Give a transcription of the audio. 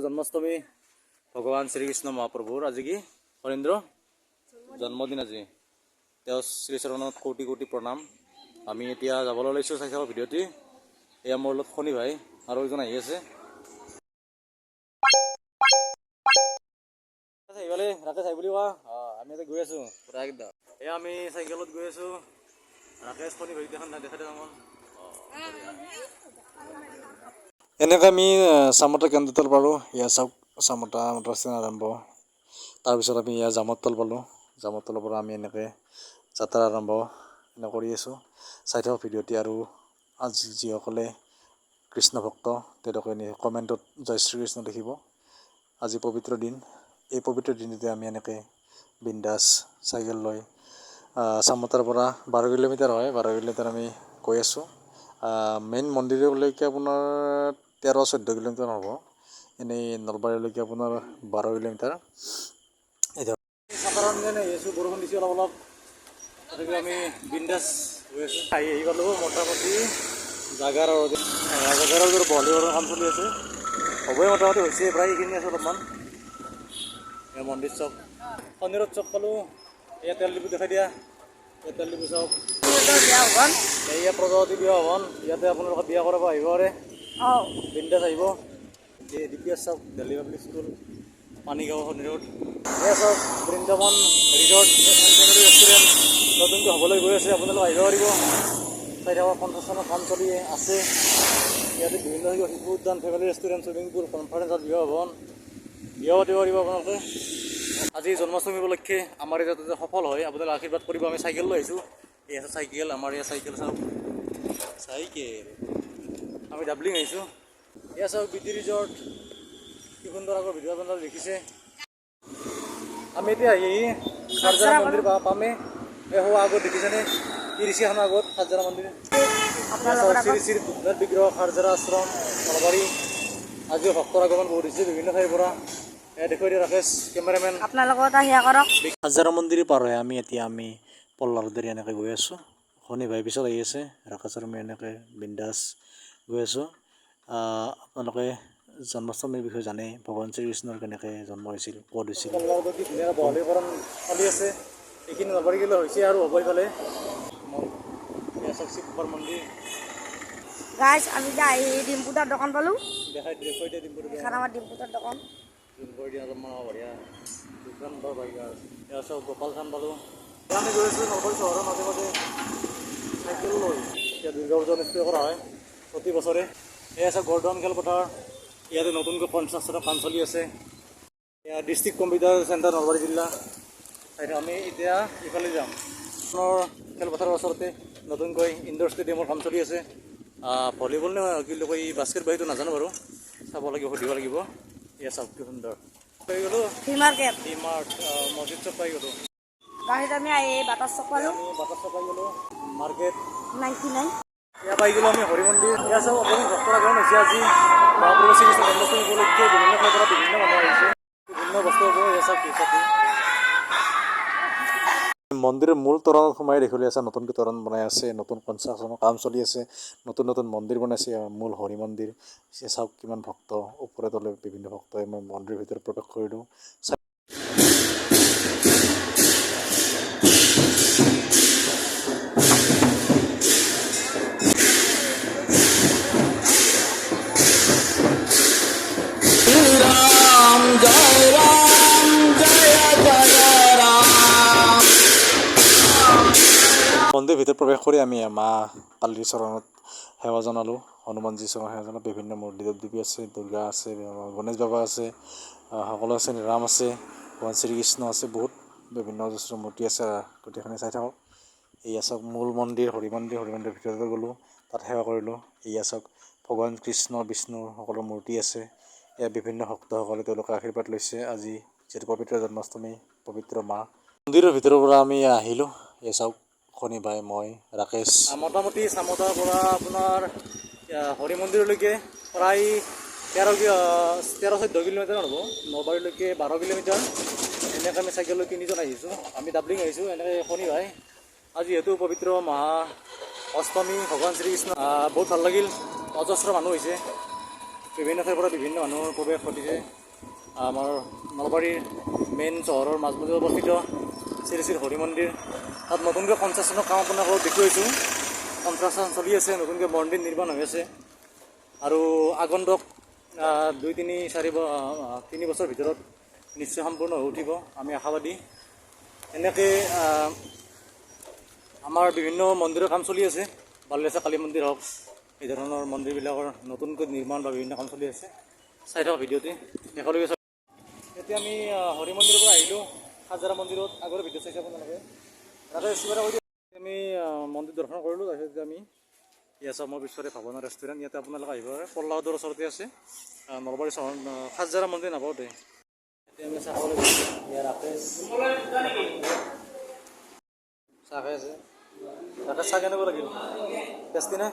জন্মাষ্টমী ভগৱান শ্ৰীকৃষ্ণ মহাপ্ৰভুৰ আজি কি হৰেন্দ্ৰ জন্মদিন আজি তেওঁ শ্ৰীচৰণত কোটি কোটি প্ৰণাম। আমি এতিয়া যাবলৈ লৈছোঁ চাই চাব ভিডিঅ'টি। এয়া মোৰ লগত শনি ভাই আৰু এজন আহি আছে। এইফালে ৰাকেশ আহি বুলি কোৱা। আমি এতিয়া গৈ আছোঁ পুৰা একদম। এয়া আমি চাইকেলত গৈ আছোঁ। ৰাকেশ শনি ভাই দেখা দেখা যাম। এনেকৈ আমি চামতা কেন্দ্ৰতল পালোঁ। ইয়াৰ চাওক চামতা মটৰ আৰম্ভ। তাৰপিছত আমি ইয়াৰ জামতল পালোঁ। জামতলৰ পৰা আমি এনেকৈ যাত্ৰা আৰম্ভ কৰি আছোঁ। চাই থাকক ভিডিঅ'টি। আৰু আজি যিসকলে কৃষ্ণ ভক্ত তেওঁলোকে কমেণ্টত জয় শ্ৰীকৃষ্ণ দেখিব। আজি পবিত্ৰ দিন। এই পবিত্ৰ দিনটোতে আমি এনেকৈ বিন্দাছ চাইকেল লৈ চামতাৰ পৰা 12 কিলোমিটাৰ হয়। 12 কিলোমিটাৰ আমি গৈ আছোঁ। মেইন মন্দিৰলৈকে আপোনাৰ 13-14 কিলোমিটাৰ হ'ব। এনেই নলবাৰীলৈকে আপোনাৰ 12 কিলোমিটাৰ। সাধাৰণ আহি আছোঁ, বৰষুণ দিছোঁ অলপ অলপ। গতিকে আমি বিন্দাছ গৈ আছোঁ। আহি পালোঁ মোটামুটি জাগাৰ বহলীকৰণৰ কাম চলি আছে। হ'বই মোটামুটি হৈছে প্ৰায় এইখিনি আছে অলপমান। মন্দিৰ চক শনিৰত চক পালোঁ। এয়া তেল ডিপু দেখাই দিয়া। এই তেল ডিপু চক এয়া প্ৰজাপতি বিবাহ ভৱন। ইয়াতে আপোনালোকে বিয়া কৰাব আহিব পাৰে। বিন্দাছ আহিব। ডিপিএছ চক দিল্লী পাব্লিক স্কুল পানীগাঁও শনিৰোড। এয়া চক বৃন্দাবন ৰিজৰ্ট ফেমিলি ৰেষ্টুৰেণ্ট নতুনকৈ হ'বলৈ গৈ আছে। আপোনালোকে আহিব পাৰিব। চাই থাকক কনষ্ট্ৰাকশ্যনৰ কাম চলি আছে। ইয়াতে বিভিন্ন শিশু উদ্যান family restaurant swimming pool conference hall বিবাহ ভৱন বিয়া পাতিব পাৰিব আপোনালোকে। আজি জন্মাষ্টমী উপলক্ষে আমাৰ ইয়াত যাতে সফল হয় আপোনালোকে আশীৰ্বাদ কৰিব। আমি চাইকেল লৈ আহিছোঁ। এই আছে চাইকেল। আমাৰ ইয়াত চাইকেল চাওক চাইকেল। আমি ডাবলিং আহিছোঁ। এয়া চাওক বিটি ৰিজৰ্ট কি সুন্দৰ আগৰ ভিডিঅ' আপোনালোকে দেখিছে। আমি এতিয়া আহি খাৰজাৰা মন্দিৰ পামেই। এই সৌ আগত দেখিছেনে ৰিক্সাখনৰ আগত খাৰজাৰা মন্দিৰ। শ্ৰী শ্ৰী বুদ্ধৰ বিগ্ৰহ খাৰজাৰা আশ্ৰম নলবাৰী। আজিও ভক্তৰ আগমন বহুত হৈছে বিভিন্ন ঠাইৰ পৰা। দেখুৱাই দিয়ে ৰাকেশ কেমেৰামেন। আপোনালোকৰ সেয়া কৰক। খাৰজাৰা মন্দিৰ পাৰ হয় আমি এতিয়া পল্লাৰ দেৰি এনেকৈ গৈ আছোঁ। শনি ভাই পিছত আহি আছে। ৰাকেশ আৰু আমি এনেকৈ বিন্দাছ গৈ আছোঁ। আপোনালোকে জন্মাষ্টমীৰ বিষয়ে জানে। ভগৱান শ্ৰীকৃষ্ণৰ কেনেকৈ জন্ম হৈছিল, ক'ত হৈছিল। ধুনীয়াকৈ বহলীকৰণ চলি আছে। এইখিনি নলবাৰী গ'লে হৈছে আৰু হ'ব এইফালে শিৱৰ মন্দিৰ। গাইজ আমি যে আহি ডিম্পুদাৰ দোকান পালোঁ। দেখাই দেখুৱাই দিয়া ডিম্পুৰ এখন আমাৰ ডিম্পুদাৰ দোকান। ডিম্পুৰ দিয়া অলপমান বঢ়িয়া দোকান বৰ ভাগ্য। এয়া চব গোপাল থান পালোঁ। আমি গৈ আছোঁ নলবাৰী চহৰৰ মাজে মাজে চাইকেল লৈ। এতিয়া দুৰ্গা পূজা অনুষ্ঠিত কৰা হয় প্ৰতি বছৰে। এয়া আছে গৰ্ডন খেলপথাৰ। ইয়াতে নতুনকৈ কনষ্ট্ৰাকশ্যনৰ কাম চলি আছে। এয়া ডিষ্ট্ৰিক্ট কম্পিউটাৰ চেণ্টাৰ নলবাৰী জিলা। আমি এতিয়া ইফালে যাম। খেলপথাৰৰ ওচৰতে নতুনকৈ ইনডোৰ ষ্টেডিয়ামৰ কাম চলি আছে। ভলীবল নে কি বুলি কয় বাস্কেটবল সেইটো নাজানো বাৰু। চাব লাগিব সুধিব লাগিব। এয়া চাওক কি সুন্দৰ পাই গ'লোঁ। ডিমাৰ্ট মছজিদ চক পাই গ'লোঁ। গাড়ীত আমি আহি বাটাৰ চক পালোঁ। আমি বাটাৰ চক পাই গ'লোঁ। মাৰ্কেট 99 এয়া পাই গ'লোঁ আমি হৰি মন্দিৰ। এয়া চাওক অপৰিং ভক্তৰ আগমন হৈছে আজি মহাপ্ৰভু শ্ৰীকৃষ্ণ জন্মাষ্টমী উপলক্ষে বিভিন্ন ঠাইৰ পৰা বিভিন্ন মানুহ আহিছে। বিভিন্ন বস্তু হ'ব। এয়া চাওক মন্দিৰৰ মূল তৰণত সোমাই দেখিবলৈ আছে নতুনকৈ তৰণ বনাই আছে। নতুন কনষ্ট্ৰাকশ্যনৰ কাম চলি আছে। নতুন নতুন মন্দিৰ বনাইছে। মূল হৰি মন্দিৰ চাওক কিমান ভক্ত ওপৰে তলে বিভিন্ন ভক্তই মই মন্দিৰৰ ভিতৰত প্ৰৱেশ কৰিলোঁ। মন্দিৰৰ ভিতৰত প্ৰৱেশ কৰি আমি মা কালীৰ চৰণত সেৱা জনালোঁ। হনুমানজী চৰণত সেৱা জনালোঁ। বিভিন্ন মূৰ্তি দেৱ দেৱী আছে। দুৰ্গা আছে, গণেশ বাবা আছে, সকলো আছে, ৰাম আছে, ভগৱান শ্ৰীকৃষ্ণ আছে। বহুত বিভিন্ন অজস্ৰ মূৰ্তি আছে। গোটেইখিনি চাই থাকক। এয়া চাওক মূল মন্দিৰ হৰি মন্দিৰ। হৰি মন্দিৰৰ ভিতৰতে গ'লোঁ। তাত সেৱা কৰিলোঁ। এয়া চাওক ভগৱান কৃষ্ণ বিষ্ণুৰ সকলো মূৰ্তি আছে। ইয়াত বিভিন্ন ভক্তসকলে তেওঁলোকে আশীৰ্বাদ লৈছে। আজি যিহেতু পবিত্ৰ জন্মাষ্টমী পবিত্ৰ মাহ। মন্দিৰৰ ভিতৰৰ পৰা আমি আহিলোঁ। এয়া চাওক শনি ভাই মই ৰাকেশ। মোটামুটি চামতাৰ পৰা আপোনাৰ হৰি মন্দিৰলৈকে প্ৰায় 13-14 কিলোমিটাৰ হ'ব। নলবাৰীলৈকে 12 কিলোমিটাৰ। এনেকৈ আমি চাইকেল লৈ 3জন আহিছোঁ। আমি ডাবলিং আহিছোঁ। এনেকৈ শনি ভাই আজি যিহেতু পবিত্ৰ অষ্টমী ভগৱান শ্ৰীকৃষ্ণ বহুত ভাল লাগিল। অজস্ৰ মানুহ হৈছে। বিভিন্ন ঠাইৰ পৰা বিভিন্ন মানুহৰ প্ৰৱেশ ঘটিছে। আমাৰ নলবাৰীৰ মেইন চহৰৰ মাজমজিত অৱস্থিত শ্ৰী শ্ৰী হৰি মন্দিৰ, তাত নতুনকৈ কনষ্ট্ৰাকশ্যনৰ কাম আপোনালোকক দেখুৱাইছোঁ। কনষ্ট্ৰাকশ্যন চলি আছে, নতুনকৈ মন্দিৰ নিৰ্মাণ হৈ আছে আৰু আগন্তুক 2-3 বছৰ ভিতৰত নিশ্চয় সম্পূৰ্ণ হৈ উঠিব, আমি আশাবাদী। এনেকৈ আমাৰ বিভিন্ন মন্দিৰৰ কাম চলি আছে, বালিয়াচা কালী মন্দিৰ হওক, এই ধৰণৰ মন্দিৰবিলাকৰ নতুনকৈ নিৰ্মাণ বা বিভিন্ন কাম চলি আছে। চাই থাকক ভিডিঅ'টি শেষলৈকে। এতিয়া আমি হৰি মন্দিৰৰ পৰা আহিলোঁ হাজাৰা মন্দিৰত, আগৰ ভিডিঅ' চাইছে আপোনালোকে। তাতে ৰেষ্টুৰেণ্ট কৰি আমি মন্দিৰ দৰ্শন কৰিলোঁ। তাৰপিছত আমি ইয়াত মোৰ পিছৰে ভাৱনা ৰেষ্টুৰেণ্ট, ইয়াতে আপোনালোকে আহিব পাৰে। পল্লাৱদৰ ওচৰতে আছে, নলবাৰী চহৰ হাজাৰা মন্দিৰ নাপাওঁতে। এতিয়া আমি চাহ খাবলৈ গৈছোঁ, ইয়াৰ ৰাকেশ চাহ খাই আছে। ৰাকেশ চাহ কেনেকুৱা লাগিল? টেষ্টি না?